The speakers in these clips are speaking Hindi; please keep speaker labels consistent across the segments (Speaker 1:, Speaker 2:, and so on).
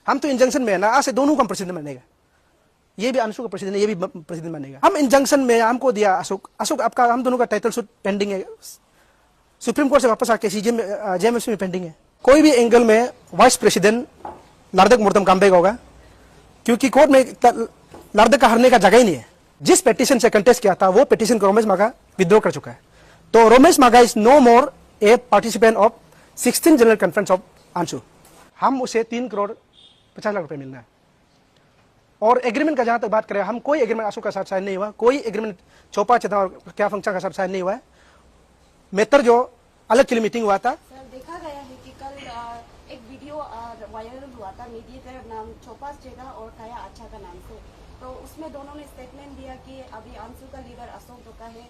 Speaker 1: हम तो इंजंक्शन में है ना, आज से दोनों को हम प्रेसिडेंट बनेगा। ये भी अंशु का प्रेसिडेंट है, ये भी प्रेसिडेंट बनेगा। हम इंजंक्शन में हमको दिया अशोक आपका, हम दोनों का टाइटल सूट पेंडिंग है, सुप्रीम कोर्ट से वापस आके जेएमएफसी में पेंडिंग है। कोई भी एंगल में वाइस प्रेसिडेंट लार्दक मुर्तम कामबेग होगा, क्योंकि कोर्ट में लार्दक का हारने का जगह ही नहीं है। जिस पेटिशन से कंटेस्ट किया था वो पेटिशन को रोमेश मागा विद्रोह कर चुका है, तो Romesh Maga is no more a participant of 16 general conference of Anshu. हम उसे 3 करोड़ 50 लाख रुपए मिलना है। और एग्रीमेंट का जहां तक बात करें, हम कोई एग्रीमेंट अशोक का साथ साइन नहीं हुआ, कोई एग्रीमेंट चौपा चेतना और क्या फंक्शन का साथ साइन नहीं हुआ है। मेतर जो अलग के लिए मीटिंग हुआ था,
Speaker 2: सर देखा गया है कि कल एक वीडियो वायरल हुआ था मीडिएटर नाम चोपास जेगा और काया अच्छा का नाम से, तो उसमें दोनों ने स्टेटमेंट दिया कि अभी अंशु का लीडर अशोक डोका है,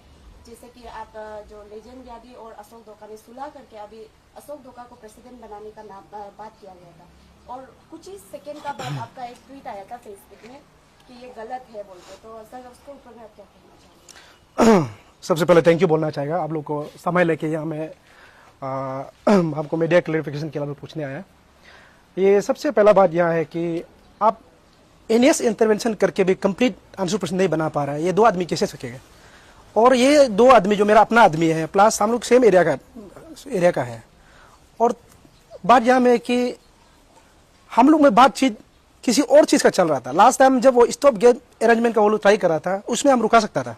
Speaker 2: जैसे कि आप जो लेजेंड यादी और अशोक डोका ने सुलह करके अभी अशोक डोका को प्रेसिडेंट बनाने का नाम बात किया गया था। और कुछ ही सेकेंड का बाद आपका एक ट्वीट आया था फेसबुक में कि ये गलत है बोलते, तो सर उसके ऊपर में आप क्या कहना चाहेंगे?
Speaker 1: सबसे पहले थैंक यू बोलना चाहेगा आप लोग को समय लेके यहाँ में आपको मीडिया क्लेरिफिकेशन के लिए पूछने आया। ये सबसे पहला बात यह है कि आप एनएस इंटरवेंशन करके भी कंप्लीट अंशु प्रश्न नहीं बना पा रहा है। ये 2 आदमी कैसे सकेगा? और ये 2 आदमी जो मेरा अपना आदमी है, प्लस हम लोग सेम एरिया का है। और बात यह में कि हम लोग में बातचीत किसी और चीज का चल रहा था। लास्ट टाइम जब वो स्टॉप गेट अरेंजमेंट का वो लोग ट्राई कर रहा था, उसमें हम रुका सकता था,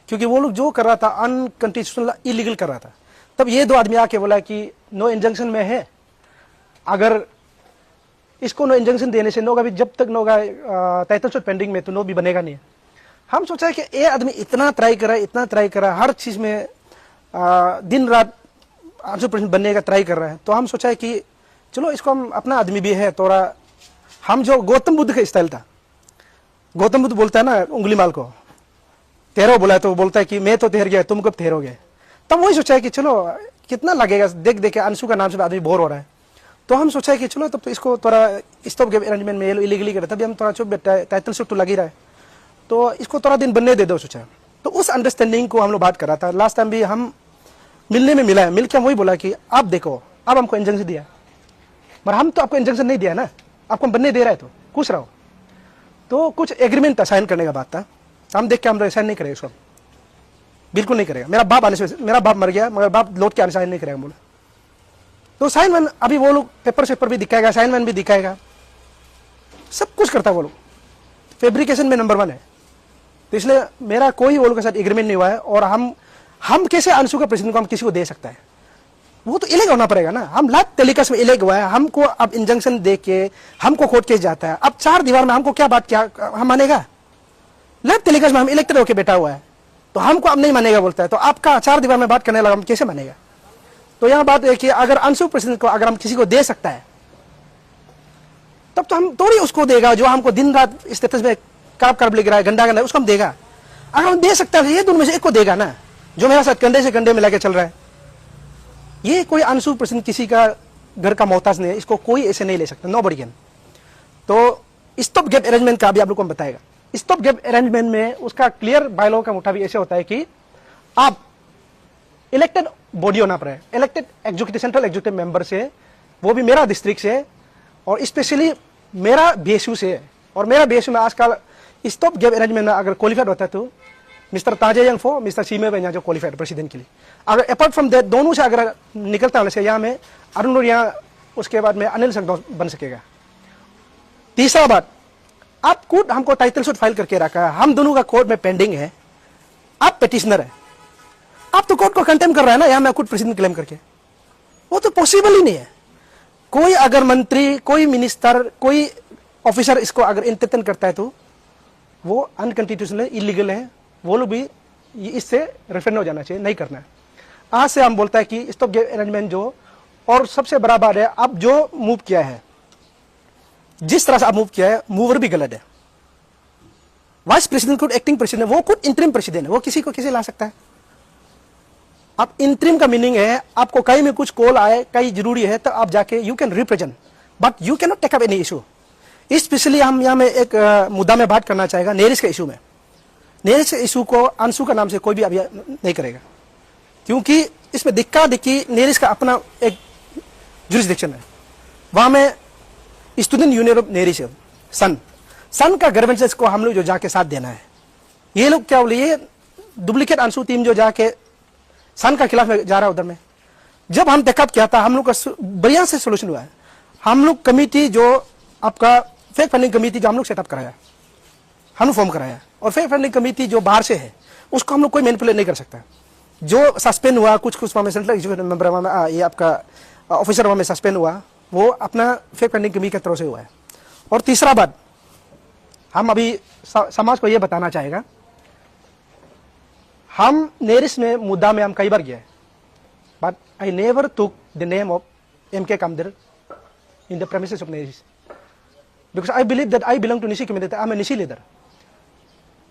Speaker 1: क्योंकि वो लोग जो कर रहा था अनकंस्टिट्यूशनल इलीगल कर रहा था। तब ये 2 आदमी आके बोला कि नो इंजंक्शन में है, अगर इसको नो इंजंक्शन देने से नो का भी, जब तक नो का टाइटल शॉट पेंडिंग में, तो नो भी बनेगा नहीं। हम सोचा कि ये आदमी इतना ट्राई करा हर चीज में दिन रात अंशु प्रेसिडेंट बनने का ट्राई कर रहा है, तो हम सोचा कि चलो इसको हम, अपना आदमी भी है थोड़ा। हम जो गौतम बुद्ध का स्टाइल था, गौतम बुद्ध बोलता है ना उंगली माल को ठहरो बोला, तो बोलता है कि मैं तो ठहर गया, तुम कब ठहरोगे। तब वही सोचा है कि चलो कितना लगेगा, देख देख के अंशु का नाम से आदमी बोर हो रहा है, तो हम सोचा है कि चलो तब तो इसको थोड़ा स्टॉप गेट अरेंजमेंट में इलीगली करे, तभी हम थोड़ा चुप टाइटल शॉट तो लग ही रहा है, तो इसको थोड़ा दिन बनने दे दो सोचा। तो उस अंडरस्टैंडिंग को हम लोग बात कर रहा था। लास्ट टाइम भी हम मिलने में मिला है, मिल के हम वही बोला कि आप देखो, अब हमको इंजंक्शन दिया, पर हम तो आपको इंजंक्शन नहीं दिया ना, आपको बनने दे रहा है, तो खुश रहो। तो कुछ एग्रीमेंट था साइन करने का बात था, हम देख के हम साइन नहीं करेंगे उसको, बिल्कुल नहीं करेगा। मेरा बाप आने से, मेरा बाप मर गया मगर बाप लौट के आने साइन नहीं करेगा बोला। तो साइन वन अभी वो लोग पेपर भी दिखाएगा, साइन वन भी दिखाएगा, सब कुछ करता है वो लोग, फेब्रिकेशन में नंबर 1 है। तो इसलिए मेरा कोई वो लोग के साथ एग्रीमेंट नहीं हुआ है। और हम कैसे अंशु का प्रेसिडेंट को हम किसी को दे सकता है? वो तो इलेग होना पड़ेगा ना। हम लाख टेलीकास्ट में इलेग हुआ है, हमको अब इंजंक्शन दे के हमको कोर्ट केस जाता है। अब 4 दीवार में हमको क्या बात, क्या हम मानेगा? लाख टेलीकास्ट में हम इलेक्टेड होकर बैठा हुआ है, तो हमको अब नहीं मानेगा बोलता है, तो आपका 4 दीवार में बात करने लगा, हम कैसे मानेगा? तो यहाँ बात है कि अगर अंशु प्रेसिडेंट को अगर हम किसी को दे सकता है, तब तो हम थोड़ी उसको देगा जो हमको दिन रात स्टेटस में कार्ब लिख रहा है, गंदा उसको हम देगा। अगर हम दे सकता है, ये दोनों में से एक को देगा ना, जो मेरे साथ कंधे से कंधे मिला के चल रहा है। ये कोई अंशु प्रेसिडेंट किसी का घर का मोहताज नहीं है, इसको कोई ऐसे नहीं ले सकता, नोबडी कैन। तो स्टॉप गेट अरेंजमेंट का भी आप लोग को बताएगा। स्टॉप गेट अरेंजमेंट में उसका क्लियर बायलॉ का मुताबिक ऐसे होता है कि आप इलेक्टेड बॉडी होना पड़े, elected executive central executive member से, वो भी मेरा डिस्ट्रिक्ट से और स्पेशली मेरा बीएसयू से। और मेरा बीएसयू में आजकल स्टॉप गेट अरेंजमेंट में अगर क्वालिफाइड होता है तो मिस्टर ताजे यंगफो, मिस्टर सीमे बेंजा जो क्वालिफाइड प्रेसिडेंट के लिए। अगर अपार्ट फ्रॉम दैट दोनों से अगर निकलता है, यहाँ में अरुण यहाँ, उसके बाद में अनिल संगदों बन सकेगा। तीसरा बात, आप कोर्ट हमको टाइटल सूट फाइल करके रखा है, हम दोनों का कोर्ट में पेंडिंग है, आप पिटिशनर है, आप तो कोर्ट को कंटेम कर रहा है ना, यहाँ मैं खुद प्रेसिडेंट क्लेम करके, वो तो पॉसिबल ही नहीं है। कोई अगर मंत्री, कोई मिनिस्टर, कोई ऑफिसर इसको अगर इंतन करता है तो वो अनकॉन्स्टिट्यूशनल इलीगल है, वो लोग भी इससे रेफर हो जाना चाहिए, नहीं करना है। आज से हम बोलता है कि स्टॉप गेट अरेंजमेंट जो, और सबसे बड़ा बात है, अब जो मूव किया है, जिस तरह से आप मूव किया है, मूवर भी गलत है। वाइस प्रेसिडेंट खुद एक्टिंग प्रेसिडेंट, वो खुद इंटरिम प्रेसिडेंट है, वो किसी को कैसे ला सकता है? अब इंटरिम का मीनिंग है आपको कहीं में कुछ कॉल आए, कहीं जरूरी है, तो आप जाके you can represent, but you can not take up any issue. Specially हम यहाँ में एक मुद्दा में बात करना चाहेगा, नेरिस के इशू में। नेरिस के इशू को अंशु का नाम से कोई भी अभी नहीं करेगा, क्योंकि इसमें दिक्का दिक्की नेरिस का अपना एक जुरिस्डिक्शन है, वहां में स्टूडेंट यूनियन ऑफ नेरी से सन का गर्वेंसेस को हम लोग जो जाके साथ देना है। ये लोग क्या बोले, ये डुप्लीकेट अंशु टीम जो जाके सन का खिलाफ जा रहा है उधर में। जब हम टेकअप किया था, हम लोग का बढ़िया से सोल्यूशन हुआ है। हम लोग कमिटी जो आपका फेक फंडिंग कमिटी जो हम लोग सेटअप कराया, हम लोग फॉर्म कराया, और फेक फंडिंग कमिटी जो बाहर से है उसको हम लोग कोई मैनिपुलेट नहीं कर सकता। जो सस्पेंड हुआ कुछ में सेंट्रल एग्जीक्यूटिव मेंबर में, ये आपका ऑफिसर में सस्पेंड हुआ, वो अपना फेक फंडिंग कमिटी की तरफ से हुआ है। और तीसरा बात, हम अभी समाज को ये बताना चाहेगा, हम नेरिस में मुद्दा में हम कई बार गए, but I never took the name of MK Kamdir in the premises of Neris, because I believe that I belong to Nishi community. I am a Nishi leader.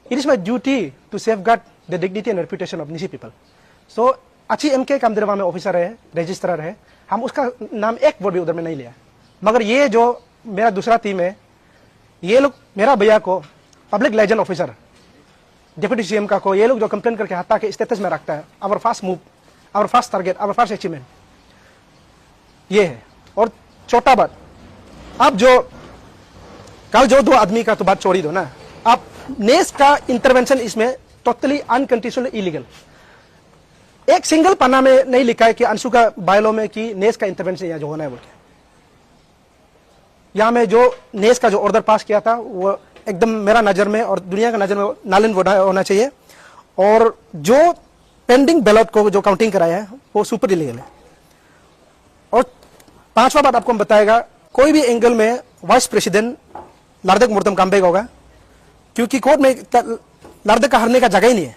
Speaker 1: It is my duty to safeguard the dignity and reputation of Nishi people. So अच्छी MK Kamdir वहाँ में ऑफिसर है, रजिस्ट्रार है, हम उसका नाम एक वर्ड भी उधर में नहीं लिया। मगर ये जो मेरा दूसरा टीम है, ये लोग मेरा भैया को public legend officer deputy CM का को ये लोग जो कंप्लेन करके हत्या के स्टेटस में रखता है, our first move, our first target, our first achievement ये है। और छोटा बात, अब जो कल जो 2 आदमी का तो बात छोड़ ही दो ना, अब नेस का इंटरवेंशन इसमें टोटली अनकंडीशनल इलीगल। एक सिंगल पन्ना में नहीं लिखा है कि अंशु का बायलॉ में कि नेस का इंटरवेंशन यहाँ जो होना है बोल के। यहाँ में जो नेस का जो ऑर्डर पास किया था वो एकदम मेरा नजर में और दुनिया का नजर में नालिन होना चाहिए। और जो पेंडिंग बैलेट को जो काउंटिंग कराया है वो सुपर इलीगल है। और 5वां बात आपको हम बताएगा, कोई भी एंगल में वाइस प्रेसिडेंट लार्दक मुर्तम काम्बेग होगा, क्योंकि कोर्ट में लार्दक का हारने का जगह ही नहीं है।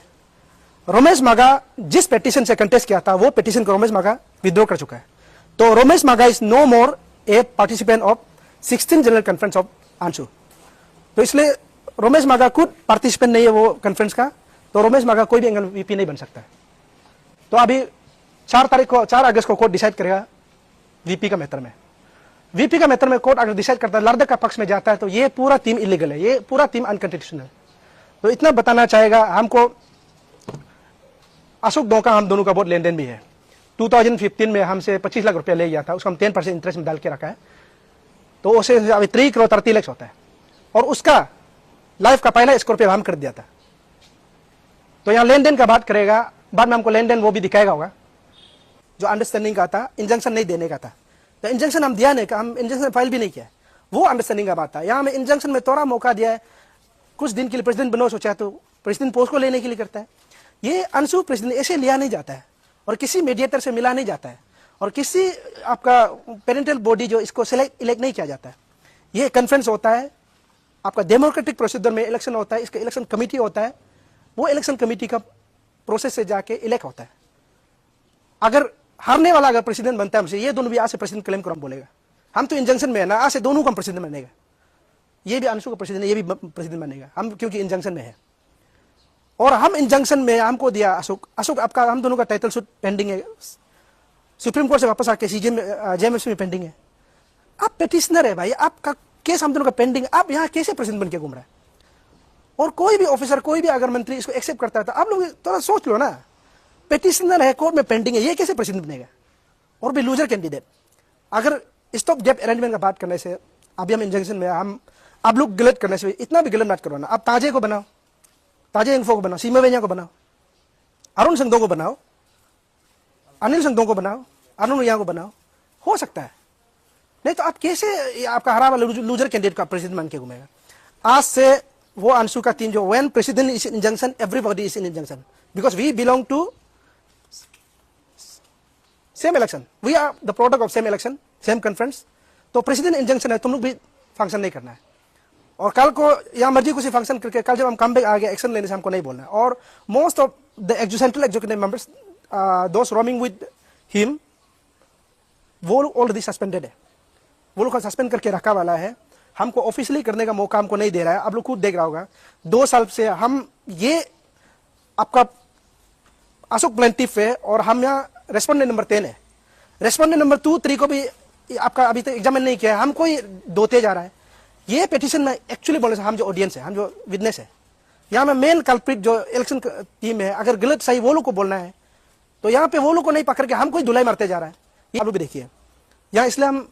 Speaker 1: रोमेश मागा जिस पेटिशन से कंटेस्ट किया था वो पेटिशन को रोमेश मागा विद्रो कर चुका है। तो Romesh Maga is no more a participant of 16 general conference of Anshu. तो इसलिए रोमेश मागा खुद पार्टिसिपेंट नहीं है वो कॉन्फ्रेंस का, तो रोमेश मागा कोई भी एंगल VP नहीं बन सकता है। तो अभी 4 अगस्त को कोर्ट डिसाइड करेगा VP का मैटर में। VP का मैटर में कोर्ट अगर डिसाइड करता है, लार्दक का पक्ष में जाता है, तो ये पूरा टीम इलीगल है, ये पूरा टीम अनकंस्टिट्यूशनल है। तो इतना बताना चाहेगा हमको। अशोक डोका हम दोनों का बहुत लेन देन भी है। 2015 में हमसे 25 लाख रुपया ले गया था, उसको हम 10% इंटरेस्ट में डाल के रखा है, तो उसे अभी 3 करोड़ 30 लाख होता है। और उसका लाइफ का पहला स्कॉर्पियो हम कर दिया था। तो यहाँ लेन देन का बात करेगा, बाद में हमको लेन देन वो भी दिखाएगा होगा जो अंडरस्टैंडिंग का था, इंजंक्शन नहीं देने का था। तो इंजंक्शन हम दिया नहीं, हम इंजंक्शन फाइल भी नहीं किया, वो अंडरस्टैंडिंग का बात था। यहाँ में इंजंक्शन में थोड़ा मौका दिया है, कुछ दिन के लिए प्रेसिडेंट बनो सोचा तो प्रेसिडेंट पोस्ट को लेने के लिए करता है। ये अंशु प्रेसिडेंट ऐसे लिया नहीं जाता है, और किसी मीडिएटर से मिला नहीं जाता है, और किसी आपका पेरेंटल बॉडी जो इसको इलेक्ट नहीं किया जाता है। ये कॉन्फ्रेंस होता है, आपका डेमोक्रेटिक प्रोसीजर में इलेक्शन होता है, इसका इलेक्शन कमेटी होता है, वो इलेक्शन कमेटी का प्रोसेस से जाके इलेक्ट होता है। अगर हारने वाला अगर प्रेसिडेंट बनता है हमसे, ये दोनों भी आज से प्रेसिडेंट क्लेम करो, हम बोलेगा हम तो इंजंक्शन में है ना, आज से दोनों को हम प्रेसिडेंट बनेगा। ये भी अंशु का प्रेसिडेंट है, ये भी प्रेसिडेंट बनेगा हम, क्योंकि इंजंक्शन में है। और हम इंजंक्शन में हमको दिया अशोक आपका, हम दोनों का टाइटल सूट पेंडिंग है, सुप्रीम कोर्ट से वापस आके JMFC में पेंडिंग है। आप पेटिशनर है भाई, आपका केस हम दोनों का पेंडिंग है, आप यहाँ कैसे प्रेसिडेंट बन के घूम रहा है? और कोई भी ऑफिसर, कोई भी अगर मंत्री इसको एक्सेप्ट करता है तो आप लोग थोड़ा सोच लो ना, पेटिशनर है, कोर्ट में पेंडिंग है, ये कैसे प्रेसिडेंट बनेगा? और भी लूजर कैंडिडेट। अगर स्टॉप गैप अरेंजमेंट का बात करने से, अभी हम इंजंक्शन में, हम आप लोग गलत करने से इतना भी गलत मत करो ना। आप ताजे को बनाओ, ताजे इंफो को बनाओ, सीमा वेनिया को बनाओ, अरुण संघों को बनाओ, अनिल संघों को बनाओ, अरुण रिया को बनाओ, हो सकता है। नहीं तो आप कैसे आपका हरा वाला लूजर कैंडिडेट का प्रेसिडेंट मान के घूमेगा? आज से वो अंशु का टीम जो when president is in injunction, everybody is in injunction, because we belong to same election, we are the product of same election, same conference. तो प्रेसिडेंट इंजंक्शन है, तुम लोग भी फंक्शन नहीं करना है। और कल को या मर्जी कुछ फंक्शन करके कल जब हम कम बैक आ गए, एक्शन लेने से हमको नहीं बोलना है। और most of the central executive members, those roaming with him, वो लोग ऑलरेडी सस्पेंडेड है, वो लोग का सस्पेंड करके रखा वाला है। हमको ऑफिशियली करने का मौका हमको नहीं दे रहा है। आप लोग खुद देख रहा होगा, 2 साल से हम ये आपका अशोक प्लेंटिफ है, और हम यहाँ रेस्पोंडेंट नंबर 10 है। रेस्पोंडेंट नंबर 2, 3 को भी आपका अभी तक एग्जामिन नहीं किया है, हमको ही दोते जा रहा है। ये पिटीशन में एक्चुअली बोलने से हम जो ऑडियंस है, हम जो विटनेस है, यहाँ में मेन कल्प्रिट जो इलेक्शन टीम है, अगर गलत सही वो लोग को बोलना है, तो यहाँ पे वो लोग को नहीं पकड़ के हम कोई धुलाई मारते जा रहा है। ये आप लोग भी देखिए यहाँ। इसलिए हम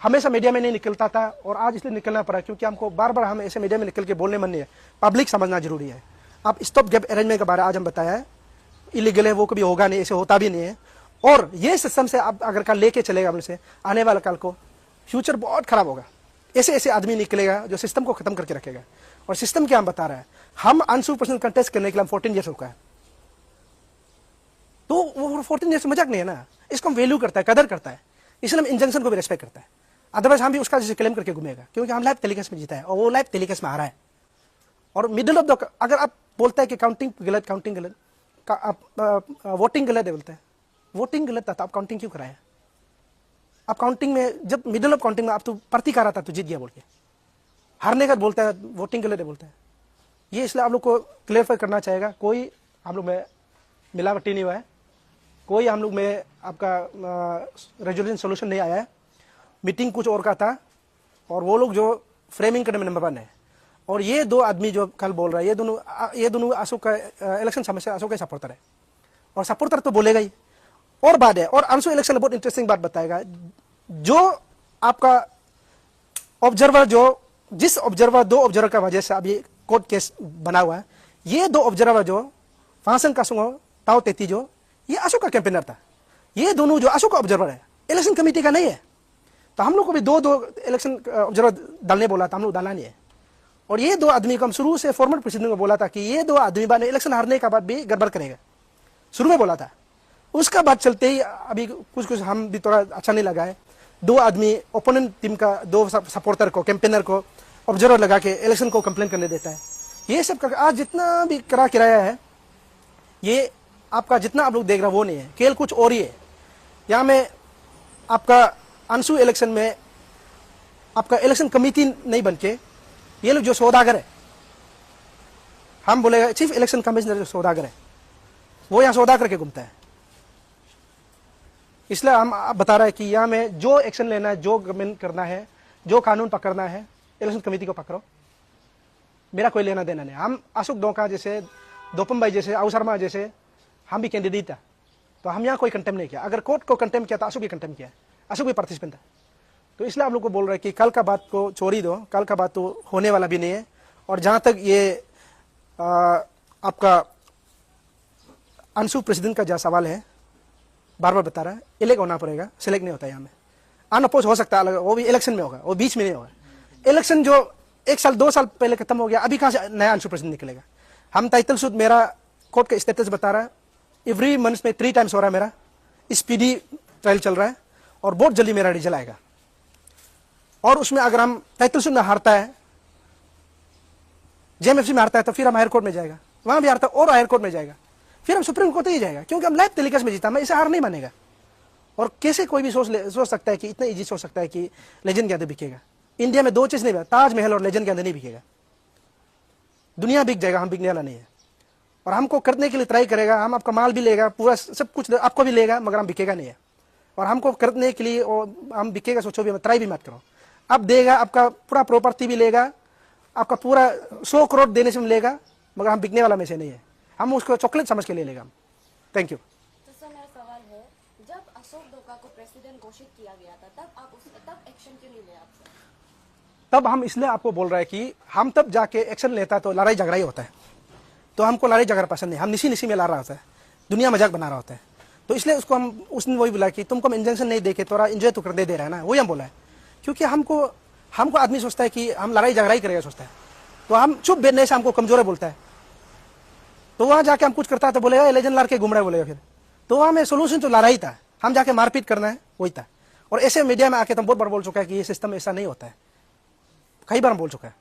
Speaker 1: हमेशा मीडिया में नहीं निकलता था और आज इसलिए निकलना पड़ा क्योंकि हमको बार बार हम ऐसे मीडिया में निकल के बोलने मन नहीं है, पब्लिक समझना जरूरी है। अब स्टॉप गैप अरेंजमेंट के बारे में आज हम बताया है, इलीगल है, वो कभी होगा नहीं, ऐसे होता भी नहीं है। और ये सिस्टम से आप अगर कल लेके चलेगा हमसे, आने वाला कल को फ्यूचर बहुत खराब होगा। ऐसे ऐसे आदमी निकलेगा जो सिस्टम को खत्म करके रखेगा। और सिस्टम क्या हम बता रहा है, हम आंसू पर्सन कंटेस्ट करने के लिए हम 14 ईयर्स हो गया है, तो वो 14 ईयर्स मजाक नहीं है ना, इसको हम वैल्यू करता है, कदर करता है, इसलिए हम इंजंक्शन को भी रेस्पेक्ट करता है। अदरवाइज हम भी उसका जैसे क्लेम करके घूमेगा, क्योंकि हम लाइव टेलीकास्ट में जीता है और वो लाइव टेलीकास्ट में आ रहा है। और मिडिल ऑफ द, अगर आप बोलता है कि काउंटिंग गलत, काउंटिंग गलत, वोटिंग गलत है, बोलता है वोटिंग गलत था तो आप काउंटिंग क्यों कराया? आप काउंटिंग में जब मिडिल ऑफ काउंटिंग में आप तो प्रतीक आ रहा था तो जीत गया बोल के, हारने का बोलता है वोटिंग गलत है बोलता है। ये इसलिए आप लोग को क्लियरफाई करना चाहेगा, कोई हम लोग में मिलावटी नहीं हुआ है, कोई हम लोग में आपका रेजोल्यूशन सोल्यूशन नहीं आया है। मीटिंग कुछ और का था और वो लोग जो फ्रेमिंग करने में नंबर 1 है। और ये दो आदमी जो कल बोल रहा है, ये दोनों अशोक का इलेक्शन समस्या, अशोक का सपोर्टर है और सपोर्टर तो बोलेगा ही। और बात है, और अंशु इलेक्शन में बहुत इंटरेस्टिंग बात बताएगा, जो आपका ऑब्जर्वर, जो जिस ऑब्जर्वर, 2 ऑब्जर्वर का वजह से अभी कोर्ट केस बना हुआ है, ये 2 ऑब्जर्वर जो फांसन का सुंगो ताओ तेती जो, ये अशोक का कैंपेनर था। ये दोनों जो अशोक का ऑब्जर्वर है, इलेक्शन कमेटी का नहीं है। तो हम लोग को भी 2 इलेक्शन ऑब्जर्वर डालने बोला था, हम लोग डाला नहीं है। और ये 2 आदमी को हम शुरू से फॉर्मल प्रेसिडेंट को बोला था कि ये 2 आदमी बाद इलेक्शन हारने का बाद भी गड़बड़ करेगा, शुरू में बोला था। उसका बाद चलते ही अभी कुछ हम भी थोड़ा अच्छा नहीं लगा है, 2 आदमी ओपोनेंट टीम का 2 सपोर्टर को, कैंपेनर को ऑब्जर्वर लगा के इलेक्शन को कंप्लेन करने देता है। ये सब करके आज जितना भी करा किराया है, ये आपका जितना आप लोग देख रहे हो वो नहीं है, खेल कुछ और ही है। यहाँ में आपका अंशु इलेक्शन में आपका इलेक्शन कमेटी नहीं बनके ये लोग जो सौदागर है, हम बोलेगा चीफ इलेक्शन कमिश्नर जो सौदागर है, वो यहाँ सौदा करके घूमता है। इसलिए हम आप बता रहे हैं कि यहाँ में जो एक्शन लेना है, जो गवर्नमेंट करना है, जो कानून पकड़ना है, इलेक्शन कमेटी को पकड़ो, मेरा कोई लेना देना नहीं। हम अशोक डोका जैसे, दोपम भाई जैसे, आउ शर्मा जैसे, हम भी कैंडिडेट था, तो हम यहाँ कोई कंटेम नहीं किया। अगर कोर्ट को कंटेम किया तो अशोक भी कंटेम किया, अशोक भी पार्टिसिपेंट था। तो इसलिए आप लोग को बोल रहे हैं कि कल का बात को छोड़ी दो, कल का बात तो होने वाला भी नहीं है। और जहां तक ये आपका अंशु प्रेसिडेंट का जो सवाल है, बार बार बता रहा है, इलेक्ट होना पड़ेगा, सिलेक्ट नहीं होता यहाँ में। अनअपोज हो सकता है, वो भी इलेक्शन में होगा, वो बीच में नहीं होगा। इलेक्शन जो 1 साल 2 साल पहले खत्म हो गया, अभी कहाँ से नया अंशु प्रेसिडेंट निकलेगा? हम टाइटल सूट, मेरा कोर्ट का स्टेटस बता रहा है, एवरी मंथ में 3 टाइम्स हो रहा है मेरा, स्पीडी ट्रायल चल रहा है और बहुत जल्दी मेरा रिजल्ट आएगा। और उसमें अगर हम टाइटल सूट में हारता है, जेएमएफसी में हारता है, तो फिर हम हायर कोर्ट में जाएगा, वहां भी हारता है और हायर कोर्ट में जाएगा, फिर हम सुप्रीम कोर्ट ही जाएगा, क्योंकि हम लाइव टेलीकास्ट में जीता। मैं इसे हार नहीं मानेगा। और कैसे कोई भी सोच सकता है कि इतना इजी सोच सकता है कि लेजेंड के अंदर बिकेगा? इंडिया में 2 चीज नहीं, ताजमहल और लेजेंड के अंदर नहीं बिकेगा। दुनिया बिक जाएगा, हम बिकने वाला नहीं है। और हमको करने के लिए ट्राई करेगा, हम आपका माल भी लेगा, पूरा सब कुछ आपको भी लेगा, मगर हम बिकेगा नहीं है। और हमको करने के लिए हम बिकेगा सोचो भी, ट्राई भी मत करो। अब देगा, आपका पूरा प्रॉपर्टी भी लेगा, आपका पूरा 100 करोड़ देने से लेगा, मगर हम बिकने वाला में से नहीं है। हम उसको चॉकलेट समझ के ले लेगा। Thank you.
Speaker 2: तो सर मेरा सवाल है, जब अशोक डोका को प्रेसिडेंट घोषित किया गया था, तब एक्शन क्यों नहीं लिया आपसे?
Speaker 1: तब हम इसलिए आपको बोल रहे हैं कि हम तब जाके एक्शन लेता तो लड़ाई झगड़ा ही होता है। तो हमको लड़ाई झगड़ा पसंद नहीं, हम निसी में ला रहा होता है, दुनिया मजाक बना रहा होता है। तो इसलिए उसको हम, उसने वही बोला कि तुमको हम इंजेक्शन नहीं देके थोड़ा इंजॉय तो करने दे रहा है ना, वही हम बोला है। क्योंकि हमको आदमी सोचता है कि हम लड़ाई झगड़ा ही करेगा, सोचता है। तो हम चुप बैठने से हमको कमजोर है बोलता है। तो वहां जाके हम कुछ करता है तो बोलेगा लेजेंड लड़ के घूम रहा है बोलेगा। फिर तो वहां में सोल्यूशन तो लड़ाई था, हम जाके मारपीट करना है, वही था। और ऐसे मीडिया में आके तो बहुत बार बोल चुका है कि ये सिस्टम ऐसा नहीं होता है, कई बार बोल चुका है।